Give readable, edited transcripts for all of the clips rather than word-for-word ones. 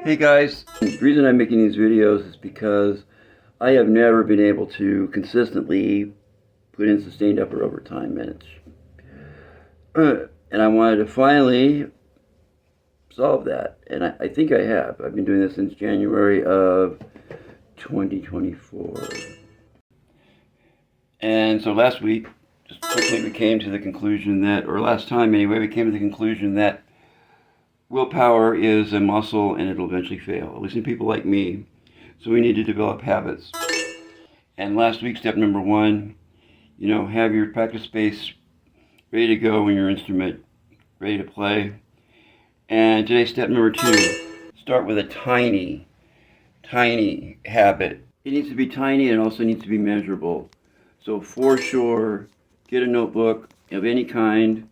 Hey guys, the reason I'm making these videos is because I have never been able to consistently put in sustained effort over time minutes. And I wanted to finally solve that. And I think I have. I've been doing this since January of 2024. And so last week, just quickly we came to the conclusion that, or last time anyway, we came to the conclusion that willpower is a muscle and it'll eventually fail, at least in people like me. So we need to develop habits. And last week, step number one, have your practice space ready to go when your instrument ready to play. And today's step number two, start with a tiny habit. It needs to be tiny and also needs to be measurable. So for sure, get a notebook of any kind,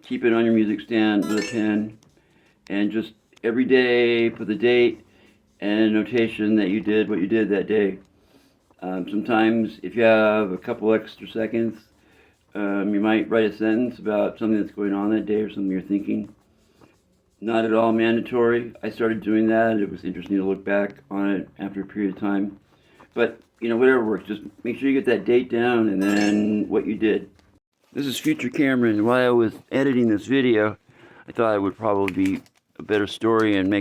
keep it on your music stand with a pen, and just every day put the date and a notation that you did what you did that day. Sometimes if you have a couple extra seconds, you might write a sentence about something that's going on that day or something you're thinking. Not at all mandatory. I started doing that. It was interesting to look back on it after a period of time. But, whatever works. Just make sure you get that date down and then what you did. This is Future Cameron. While I was editing this video, I thought it would probably be a better story and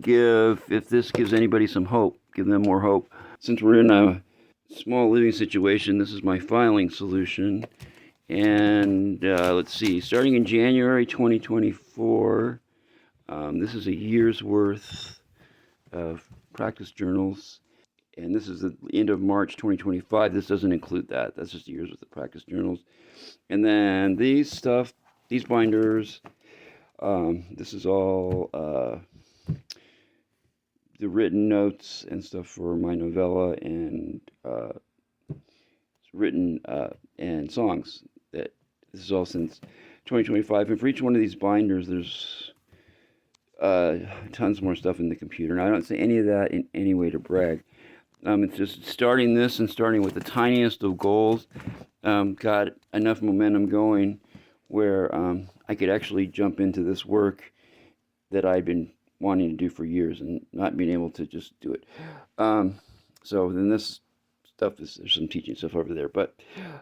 if this gives anybody some hope, give them more hope. Since we're in a small living situation, this is my filing solution. And let's see, starting in January 2024, this is a year's worth of practice journals. And this is the end of March 2025. This doesn't include that. That's just a year's worth of practice journals. And then these binders, this is all the written notes and stuff for my novella and written and songs. This is all since 2025. And for each one of these binders, there's tons more stuff in the computer. Now, I don't say any of that in any way to brag. It's just starting this and starting with the tiniest of goals. Got enough momentum going where I could actually jump into this work that I'd been wanting to do for years and not being able to just do it. So then this stuff there's some teaching stuff over there, but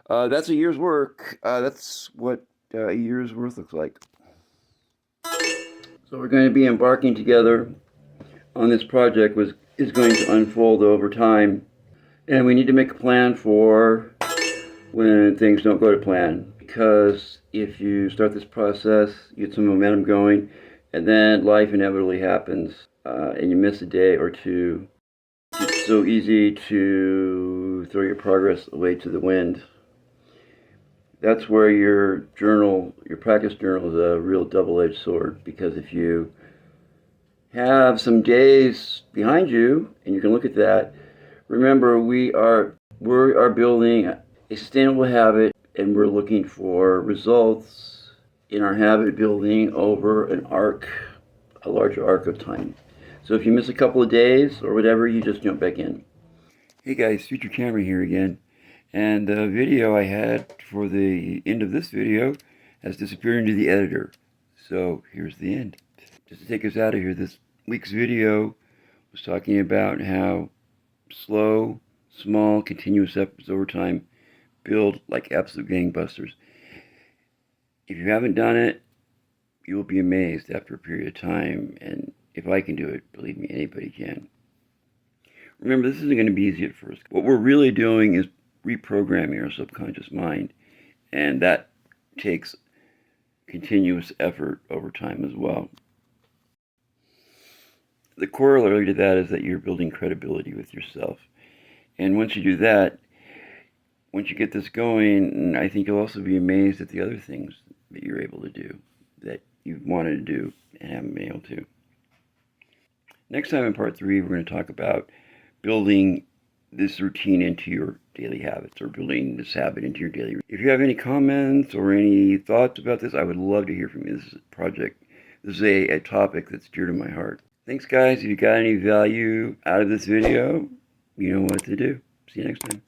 that's a year's work. That's what a year's worth looks like. So we're going to be embarking together on this project, which is going to unfold over time, and we need to make a plan for when things don't go to plan, because if you start this process, you get some momentum going, and then life inevitably happens, and you miss a day or two. It's so easy to throw your progress away to the wind. That's where your practice journal, is a real double-edged sword, because if you have some days behind you and you can look at that, remember we are building a sustainable habit, and we're looking for results in our habit building over a larger arc of time. So if you miss a couple of days or whatever, you just jump back in. Hey guys, Future Camera here again. And the video I had for the end of this video has disappeared into the editor. So here's the end. Just to take us out of here, this week's video was talking about how slow, small, continuous efforts over time build like absolute gangbusters. If you haven't done it, you will be amazed after a period of time. And if I can do it, believe me, anybody can. Remember, this isn't going to be easy at first. What we're really doing is reprogramming our subconscious mind, and that takes continuous effort over time as well. The corollary to that is that you're building credibility with yourself. And once you do that, once you get this going, I think you'll also be amazed at the other things that you're able to do, that you've wanted to do and haven't been able to. Next time in part 3, we're going to talk about building this routine into your daily habits, or building this habit into your daily routine. If you have any comments or any thoughts about this, I would love to hear from you. This is a topic that's dear to my heart. Thanks guys. If you got any value out of this video, you know what to do. See you next time.